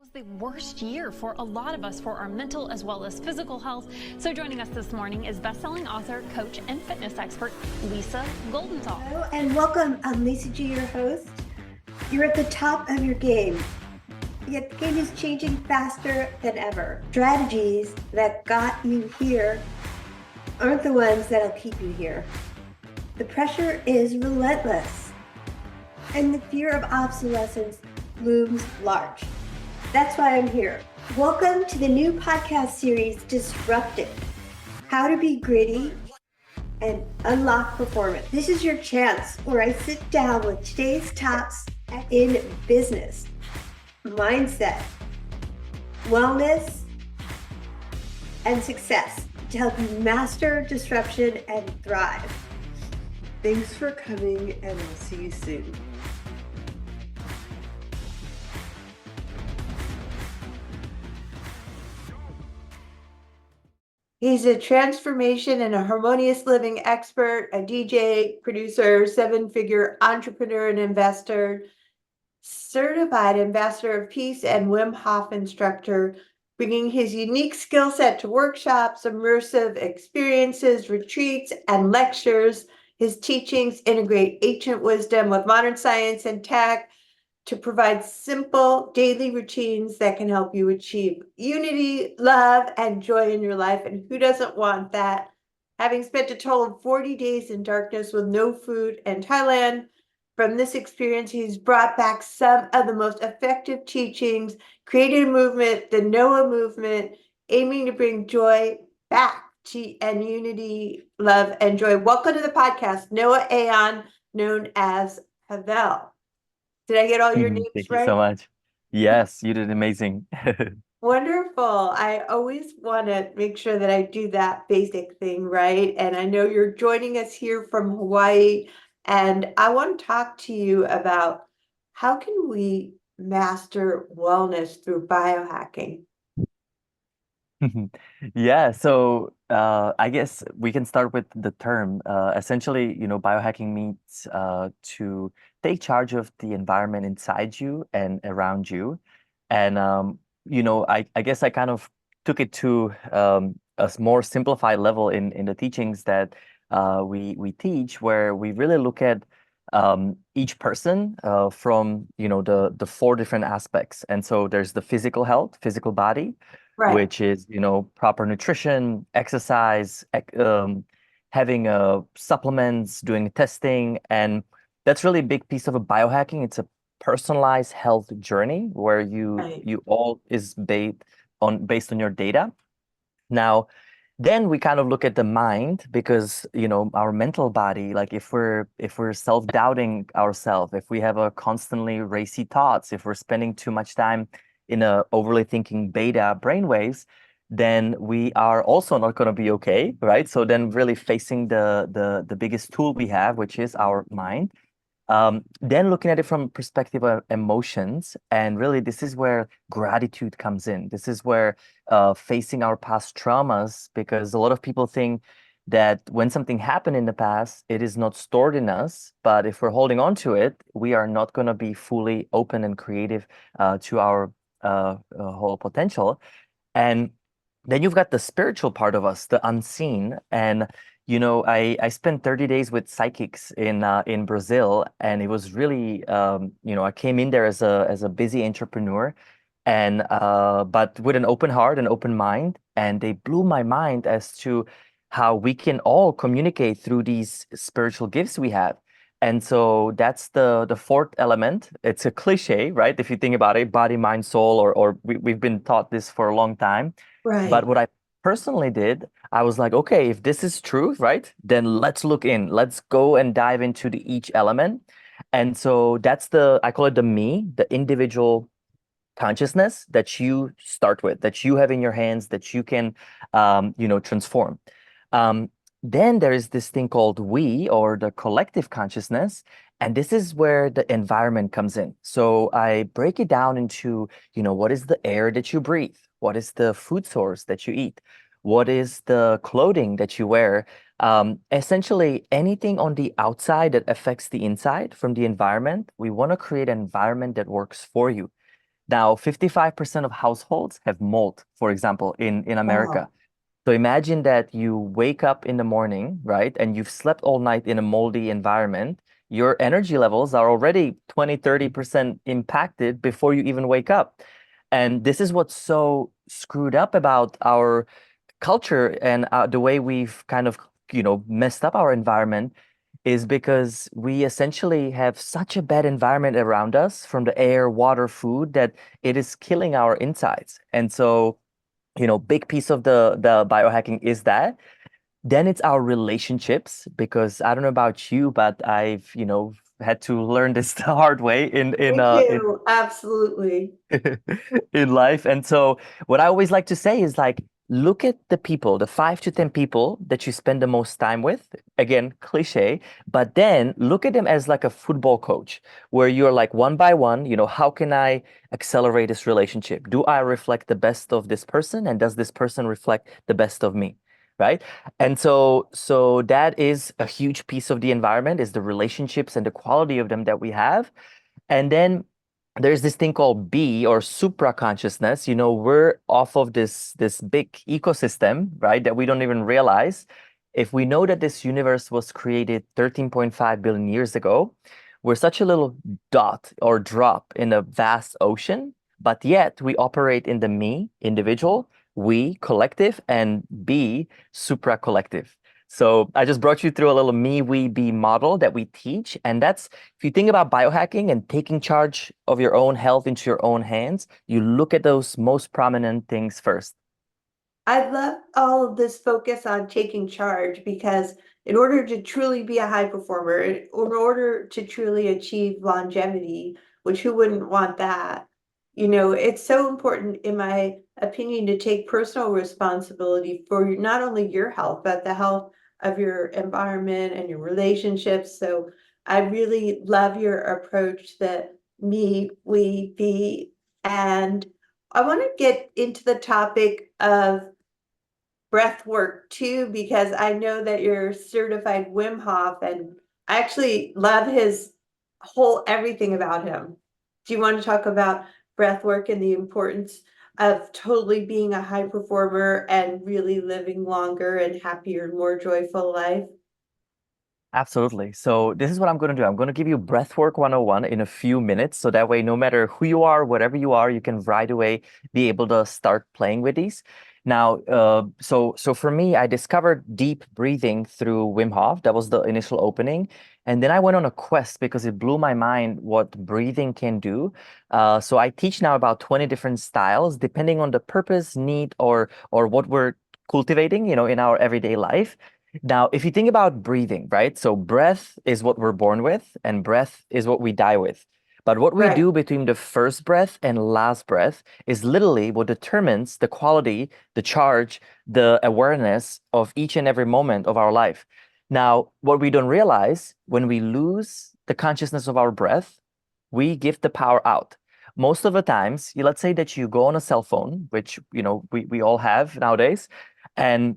Was the worst year for a lot of us for our mental as well as physical health. So joining us this morning is best-selling author, coach, and fitness expert, Lisa Goldenthal. Hello and welcome. I'm Lisa G, your host. You're at the top of your game, yet the game is changing faster than ever. Strategies that got you here aren't the ones that'll keep you here. The pressure is relentless, and the fear of obsolescence looms large. That's why I'm here. Welcome to the new podcast series, Disrupted: How to Be Gritty and Unlock Performance. This is your chance where I sit down with today's tops in business, mindset, wellness, and success to help you master disruption and thrive. Thanks for coming, and I'll see you soon. He's a transformation and a harmonious living expert, a DJ, producer, seven-figure entrepreneur and investor, certified ambassador of peace and Wim Hof instructor, bringing his unique skill set to workshops, immersive experiences, retreats, and lectures. His teachings integrate ancient wisdom with modern science and tech to provide simple daily routines that can help you achieve unity, love, and joy in your life. And who doesn't want that? Having spent a total of 40 days in darkness with no food in Thailand, from this experience, he's brought back some of the most effective teachings, created a movement, the Noah movement, aiming to bring joy back to and unity, love, and joy. Welcome to the podcast, Noah Aon, known as Pavel. Did I get all your names Thank right? you so much. Yes, you did amazing. Wonderful. I always want to make sure that I do that basic thing right. And I know you're joining us here from Hawaii. And I want to talk to you about how can we master wellness through biohacking? Yeah, so I guess we can start with the term. Essentially, biohacking means to take charge of the environment inside you and around you. And I guess I kind of took it to a more simplified level in the teachings that we teach, where we really look at each person from the four different aspects. And so there's the physical health, physical body, Right. which is, proper nutrition, exercise, having supplements, doing testing. And that's really a big piece of a biohacking. It's a personalized health journey where Right. you all is based on your data. Now, then we kind of look at the mind because, our mental body, like if we're self-doubting ourselves, if we have a constantly racy thoughts, if we're spending too much time in a overly thinking beta brainwaves, then we are also not going to be okay, right? So then really facing the biggest tool we have, which is our mind. Then looking at it from perspective of emotions, and really this is where gratitude comes in. This is where facing our past traumas, because a lot of people think that when something happened in the past, it is not stored in us. But if we're holding on to it, we are not going to be fully open and creative to our whole potential. And then you've got the spiritual part of us, the unseen. And I spent 30 days with psychics in Brazil, and it was really I came in there as a busy entrepreneur, and but with an open heart and open mind, and they blew my mind as to how we can all communicate through these spiritual gifts we have. And so that's the fourth element. It's a cliche, right? If you think about it, body, mind, soul, or we've been taught this for a long time. Right. But what I personally did, I was like, okay, if this is true, right, then let's look in. Let's go and dive into each element. And so that's I call it the me, the individual consciousness that you start with, that you have in your hands, that you can, transform. Then there is this thing called we, or the collective consciousness. And this is where the environment comes in. So I break it down into, what is the air that you breathe? What is the food source that you eat? What is the clothing that you wear? Essentially, anything on the outside that affects the inside from the environment, we want to create an environment that works for you. Now, 55% of households have mold, for example, in America. Wow. So imagine that you wake up in the morning, right? And you've slept all night in a moldy environment. Your energy levels are already 20, 30% impacted before you even wake up. And this is what's so screwed up about our culture and the way we've kind of, messed up our environment is because we essentially have such a bad environment around us from the air, water, food that it is killing our insides. And so, big piece of the biohacking is that. Then it's our relationships, because I don't know about you, but I've, had to learn this the hard way Me too. Absolutely. in life. And so what I always like to say is like, look at the people, the 5 to 10 people that you spend the most time with. Again, cliche, but then look at them as like a football coach where you're like one by one, how can I accelerate this relationship? Do I reflect the best of this person? And does this person reflect the best of me? Right. And so that is a huge piece of the environment, is the relationships and the quality of them that we have. And then there's this thing called B, or supra consciousness. We're off of this big ecosystem, right? That we don't even realize. If we know that this universe was created 13.5 billion years ago, we're such a little dot or drop in a vast ocean, but yet we operate in the me, individual, we, collective, and B, supra collective. So I just brought you through a little me, we, be model that we teach. And that's, if you think about biohacking and taking charge of your own health into your own hands, you look at those most prominent things first. I love all of this focus on taking charge because in order to truly be a high performer, in order to truly achieve longevity, which who wouldn't want that? It's so important, in my opinion, to take personal responsibility for not only your health, but the health of your environment and your relationships. So I really love your approach, that me, we, be, and I want to get into the topic of breath work too, because I know that you're certified Wim Hof, and I actually love his whole everything about him. Do you want to talk about breath work and the importance of totally being a high performer and really living longer and happier and more joyful life? Absolutely. So this is what I'm going to do. I'm going to give you Breathwork 101 in a few minutes. So that way, no matter who you are, whatever you are, you can right away be able to start playing with these. Now, so for me, I discovered deep breathing through Wim Hof. That was the initial opening. And then I went on a quest because it blew my mind what breathing can do. So I teach now about 20 different styles, depending on the purpose, need, or what we're cultivating, in our everyday life. Now, if you think about breathing, right? So breath is what we're born with, and breath is what we die with. But what we Right. do between the first breath and last breath is literally what determines the quality, the charge, the awareness of each and every moment of our life. Now, what we don't realize, when we lose the consciousness of our breath, we give the power out. Most of the times, let's say that you go on a cell phone, which we all have nowadays, and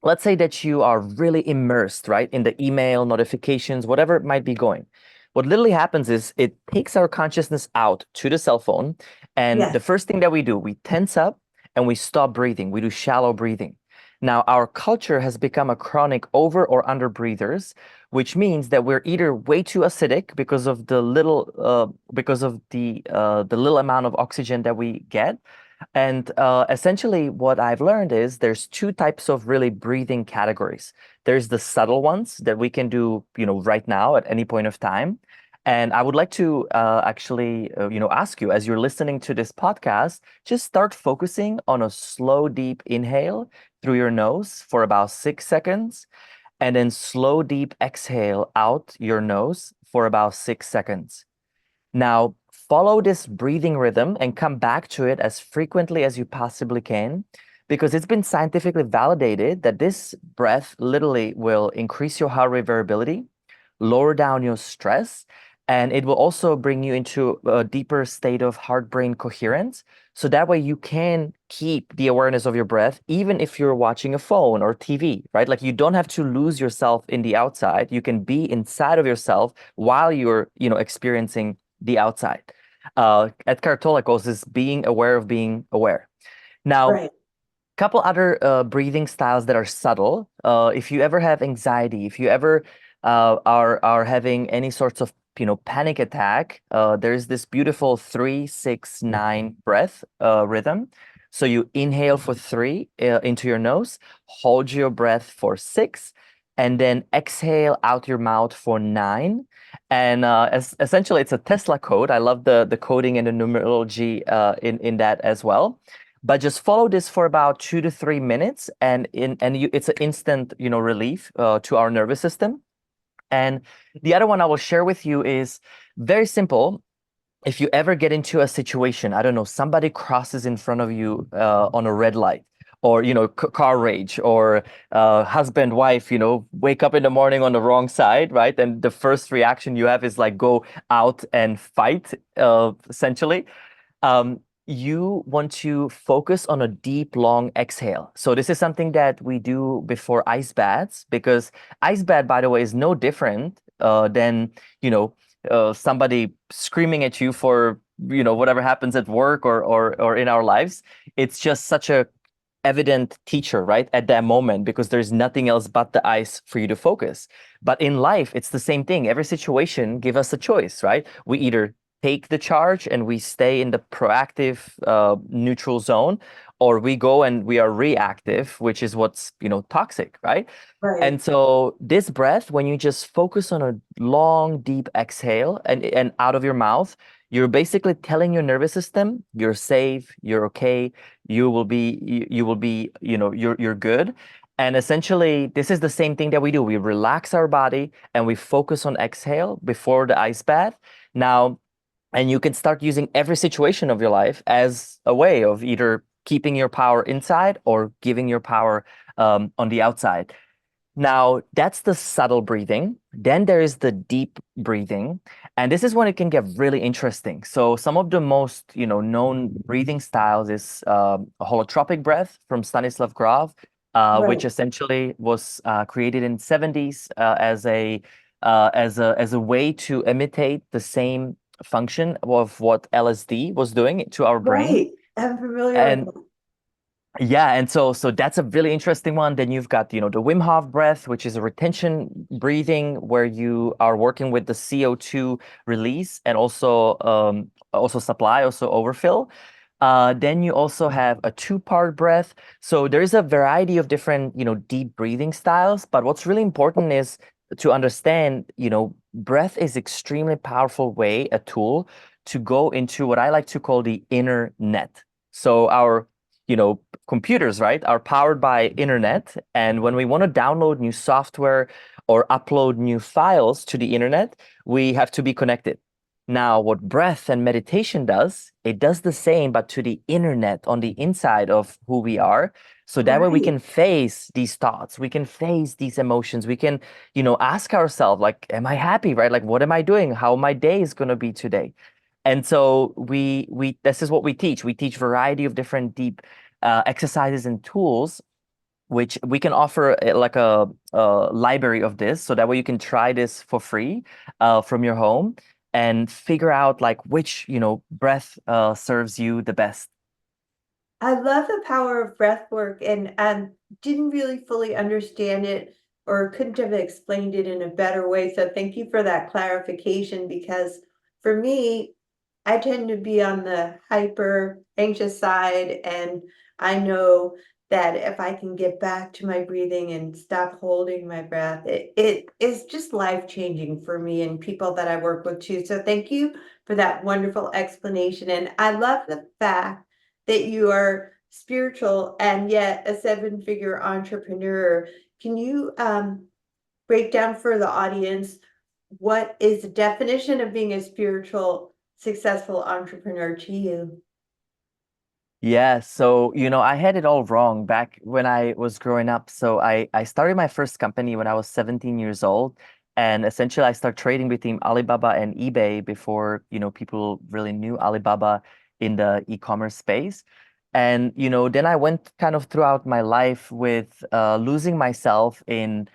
let's say that you are really immersed, right, in the email, notifications, whatever it might be going. What literally happens is it takes our consciousness out to the cell phone. And the Yes. first thing that we do, we tense up and we stop breathing. We do shallow breathing. Now, our culture has become a chronic over or under breathers, which means that we're either way too acidic because of the little amount of oxygen that we get, and essentially, what I've learned is there's two types of really breathing categories. There's the subtle ones that we can do, right now at any point of time. And I would like to actually, ask you, as you're listening to this podcast, just start focusing on a slow, deep inhale through your nose for about 6 seconds, and then slow, deep exhale out your nose for about 6 seconds. Now, follow this breathing rhythm and come back to it as frequently as you possibly can, because it's been scientifically validated that this breath literally will increase your heart rate variability, lower down your stress, and it will also bring you into a deeper state of heart-brain coherence. So that way you can keep the awareness of your breath, even if you're watching a phone or TV, right? Like, you don't have to lose yourself in the outside. You can be inside of yourself while you're, experiencing the outside. Eckhart Tolle calls this being aware of being aware. Now, Right. couple other breathing styles that are subtle. If you ever have anxiety, if you ever are having any sorts of panic attack, there's this beautiful 3-6-9 breath rhythm. So you inhale for 3 into your nose, hold your breath for 6, and then exhale out your mouth for 9. And essentially, it's a Tesla code. I love the coding and the numerology in that as well. But just follow this for about 2 to 3 minutes, and it's an instant, relief to our nervous system. And the other one I will share with you is very simple. If you ever get into a situation, I don't know, somebody crosses in front of you on a red light, or car rage, or husband, wife, wake up in the morning on the wrong side, right? And the first reaction you have is like go out and fight, essentially. You want to focus on a deep, long exhale. So this is something that we do before ice baths, because ice bath, by the way, is no different than, somebody screaming at you for, whatever happens at work or in our lives. It's just such a evident teacher, right, at that moment, because there's nothing else but the ice for you to focus. But in life, it's the same thing. Every situation give us a choice, right? We either take the charge and we stay in the proactive neutral zone, or we go and we are reactive, which is what's toxic, right? Right. And so this breath, when you just focus on a long deep exhale and out of your mouth, you're basically telling your nervous system you're safe, you're okay, you're good. And essentially, this is the same thing that we do. We relax our body and we focus on exhale before the ice bath. Now, and you can start using every situation of your life as a way of either keeping your power inside or giving your power on the outside. Now, that's the subtle breathing. Then there is the deep breathing. And this is when it can get really interesting. So some of the most, known breathing styles is a holotropic breath from Stanislav Grof, which Right. essentially was created in 70s as a way to imitate the same function of what LSD was doing to our brain. Right. I'm familiar with And that. yeah, and so that's a really interesting one. Then you've got, the Wim Hof breath, which is a retention breathing where you are working with the CO2 release and also supply, also overfill. Then you also have a 2-part breath. So there is a variety of different, deep breathing styles. But what's really important is to understand, breath is extremely powerful way, a tool to go into what I like to call the inner net. So our computers, right, are powered by internet. And when we want to download new software or upload new files to the internet, we have to be connected. Now, what breath and meditation does, it does the same, but to the internet on the inside of who we are. So that way we Right. can face these thoughts, we can face these emotions, we can, ask ourselves, like, am I happy, right? Like, what am I doing? How my day is going to be today? And so we this is what we teach. We teach variety of different deep exercises and tools, which we can offer like a library of this, so that way you can try this for free from your home and figure out like which breath serves you the best. I love the power of breath work, and didn't really fully understand it or couldn't have explained it in a better way. So thank you for that clarification, because for me, I tend to be on the hyper anxious side, and I know that if I can get back to my breathing and stop holding my breath, it is just life changing for me and people that I work with too. So thank you for that wonderful explanation. And I love the fact that you are spiritual and yet a 7-figure entrepreneur. Can you break down for the audience what is the definition of being a spiritual, successful entrepreneur to you? Yeah, so I had it all wrong back when I was growing up. So I started my first company when I was 17 years old. And essentially I started trading between Alibaba and eBay before, people really knew Alibaba in the e-commerce space. And, then I went kind of throughout my life with losing myself in,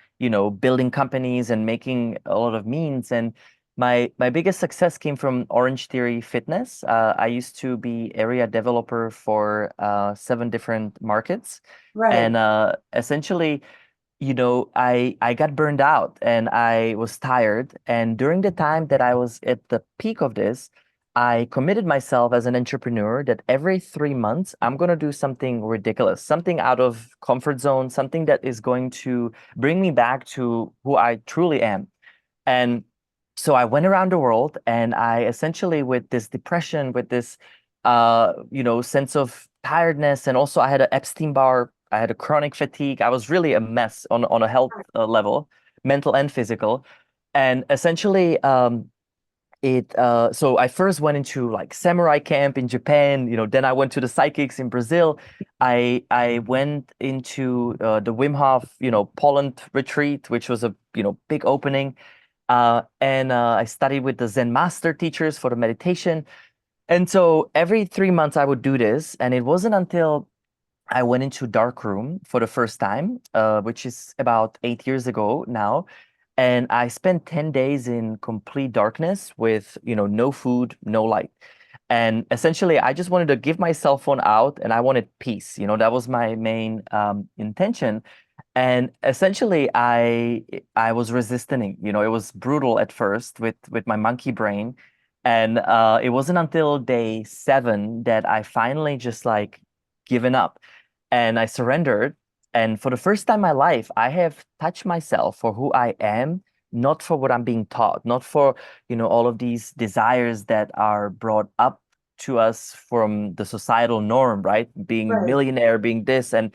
building companies and making a lot of means. And my biggest success came from Orange Theory Fitness. I used to be area developer for 7 different markets, Right. and essentially, I got burned out and I was tired. And during the time that I was at the peak of this, I committed myself as an entrepreneur that every 3 months I'm going to do something ridiculous, something out of comfort zone, something that is going to bring me back to who I truly am. And so I went around the world and I essentially, with this depression, with this sense of tiredness, and also I had an Epstein Barr, I had a chronic fatigue. I was really a mess on a health level, mental and physical. And essentially, so I first went into like samurai camp in Japan, then I went to the psychics in Brazil. I went into the Wim Hof, Poland retreat, which was a big opening. And I studied with the Zen master teachers for the meditation. And so every 3 months I would do this. And it wasn't until I went into dark room for the first time, which is about 8 years ago now. And I spent 10 days in complete darkness with, no food, no light. And essentially, I just wanted to give my cell phone out and I wanted peace. That was my main intention. And essentially, I was resisting. It was brutal at first with my monkey brain. And it wasn't until day 7 that I finally just like given up and I surrendered. And for the first time in my life, I have touched myself for who I am, not for what I'm being taught, not for, all of these desires that are brought up to us from the societal norm, right? Being Right. millionaire, being this. And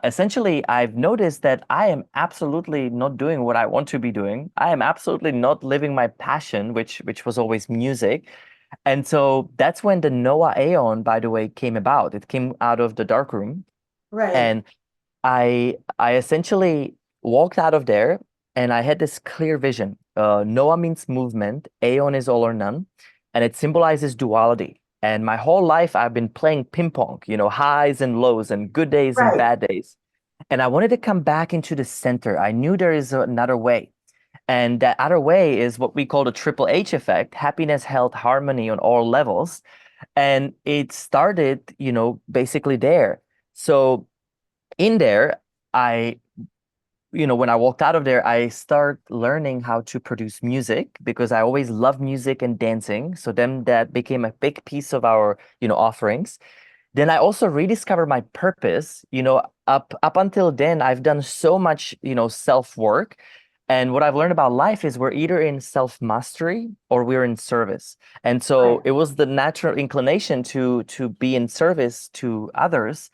essentially, I've noticed that I am absolutely not doing what I want to be doing. I am absolutely not living my passion, which was always music. And so that's when the Noah Aeon, by the way, came about. It came out of the dark room. Right. And I essentially walked out of there and I had this clear vision. Noah means movement, Aeon is all or none, and it symbolizes duality. And my whole life I've been playing ping pong, highs and lows and good days and Right. bad days. And I wanted to come back into the center. I knew there is another way. And that other way is what we call the triple H effect, happiness, health, harmony on all levels. And it started, basically there. So in there, when I walked out of there, I start learning how to produce music because I always loved music and dancing. So then that became a big piece of our, offerings. Then I also rediscovered my purpose. Up until then, I've done so much, self-work. And what I've learned about life is we're either in self-mastery or we're in service. And so Right. it was the natural inclination to be in service to others.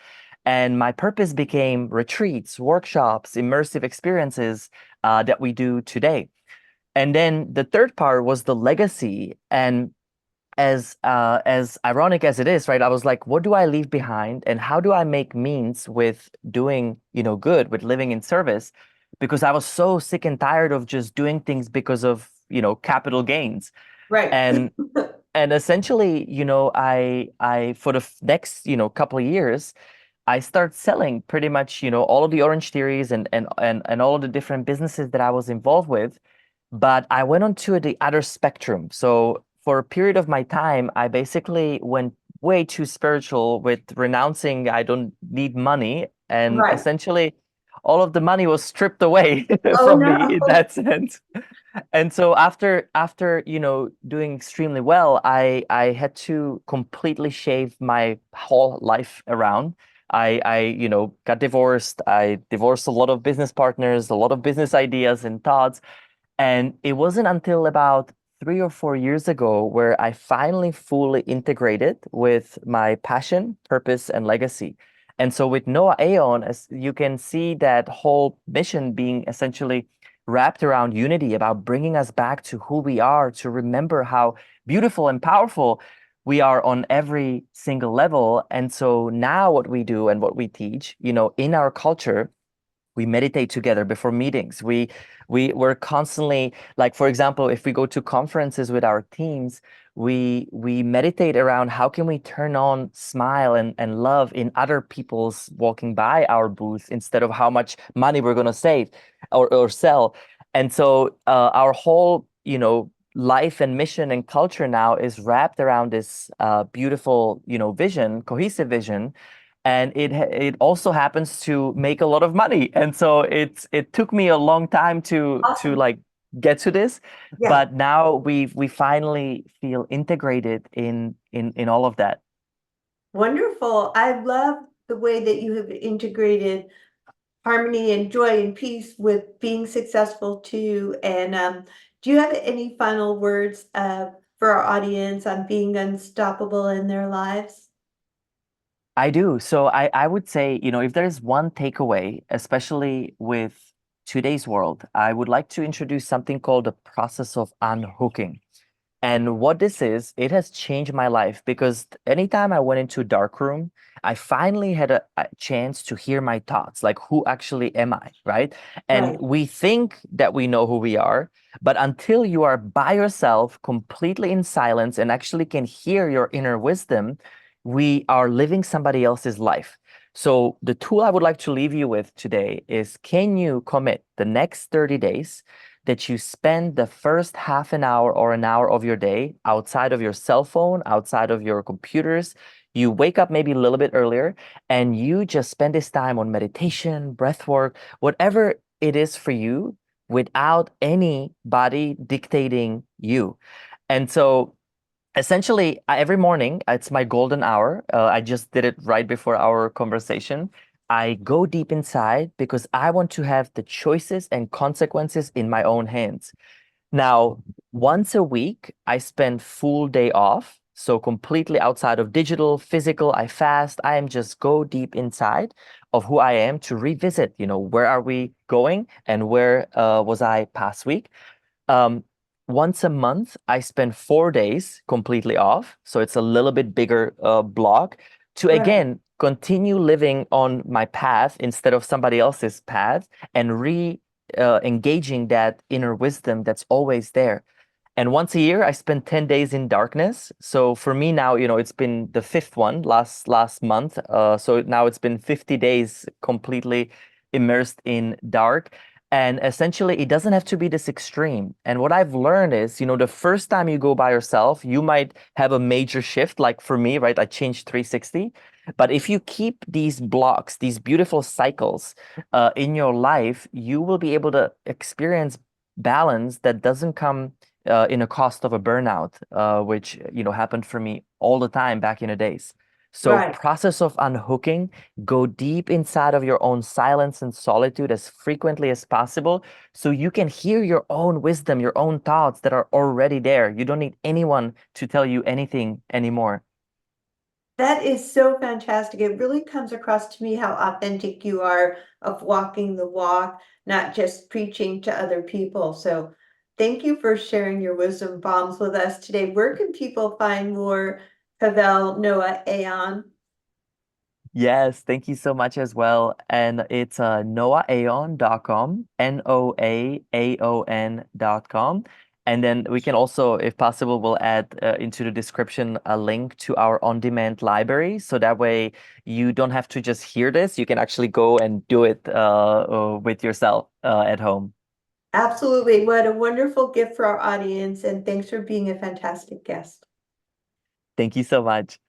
And my purpose became retreats, workshops, immersive experiences that we do today. And then the third part was the legacy. And as ironic as it is, right? I was like, what do I leave behind, and how do I make means with doing, good, with living in service? Because I was so sick and tired of just doing things because of, capital gains. Right. And and essentially, I for the next, couple of years, I start selling pretty much, all of the Orange Theories and all of the different businesses that I was involved with. But I went on to the other spectrum. So for a period of my time, I basically went way too spiritual with renouncing I don't need money. And Right. essentially all of the money was stripped away Oh from me in no. that sense. And so after doing extremely well, I had to completely shave my whole life around. I got divorced. I divorced a lot of business partners, a lot of business ideas and thoughts. And it wasn't until about 3 or 4 years ago where I finally fully integrated with my passion, purpose, and legacy. And so with Noah Aeon, as you can see that whole mission being essentially wrapped around unity, about bringing us back to who we are, to remember how beautiful and powerful we are on every single level. And so now what we do and what we teach, in our culture, we meditate together before meetings. We're constantly, like, for example, if we go to conferences with our teams, we meditate around how can we turn on smile and love in other people's walking by our booth instead of how much money we're going to save or sell. And so our whole life and mission and culture now is wrapped around this beautiful, vision, cohesive vision, and it also happens to make a lot of money. And so it took me a long time to Awesome. like get to this, Yeah. but now we finally feel integrated in all of that. Wonderful. I love the way that you have integrated harmony and joy and peace with being successful too. And do you have any final words for our audience on being unstoppable in their lives? I do. So I would say, if there's one takeaway, especially with today's world, I would like to introduce something called the process of unhooking. And what this is, it has changed my life because anytime I went into a dark room, I finally had a chance to hear my thoughts, like who actually am I, right? And Right. we think that we know who we are, but until you are by yourself, completely in silence, and actually can hear your inner wisdom, we are living somebody else's life. So the tool I would like to leave you with today is, can you commit the next 30 days that you spend the first half an hour or an hour of your day outside of your cell phone, outside of your computers? You wake up maybe a little bit earlier and you just spend this time on meditation, breath work, whatever it is for you, without anybody dictating you. And so essentially, every morning, it's my golden hour. I just did it right before our conversation. I go deep inside because I want to have the choices and consequences in my own hands. Now, once a week, I spend full day off. So completely outside of digital, physical, I fast. I am just go deep inside of who I am to revisit, where are we going and where was I past week? Um, Once a month, I spend 4 days completely off. So it's a little bit bigger block to, Right. again, continue living on my path instead of somebody else's path, and engaging that inner wisdom that's always there. And once a year, I spend 10 days in darkness. So for me now, it's been the fifth one last month. So now it's been 50 days completely immersed in dark. And essentially, it doesn't have to be this extreme. And what I've learned is, the first time you go by yourself, you might have a major shift. Like for me, right? I changed 360. But if you keep these blocks, these beautiful cycles in your life, you will be able to experience balance that doesn't come in a cost of a burnout, which happened for me all the time back in the days. So Right. process of unhooking, go deep inside of your own silence and solitude as frequently as possible so you can hear your own wisdom, your own thoughts that are already there. You don't need anyone to tell you anything anymore. That is so fantastic. It really comes across to me how authentic you are of walking the walk, not just preaching to other people. So thank you for sharing your wisdom bombs with us today. Where can people find more Pavel Noah Aon? Yes, thank you so much as well. And it's noaaon.com, noaaon.com. And then we can also, if possible, we'll add into the description a link to our on-demand library. So that way you don't have to just hear this. You can actually go and do it with yourself at home. Absolutely. What a wonderful gift for our audience. And thanks for being a fantastic guest. Thank you so much.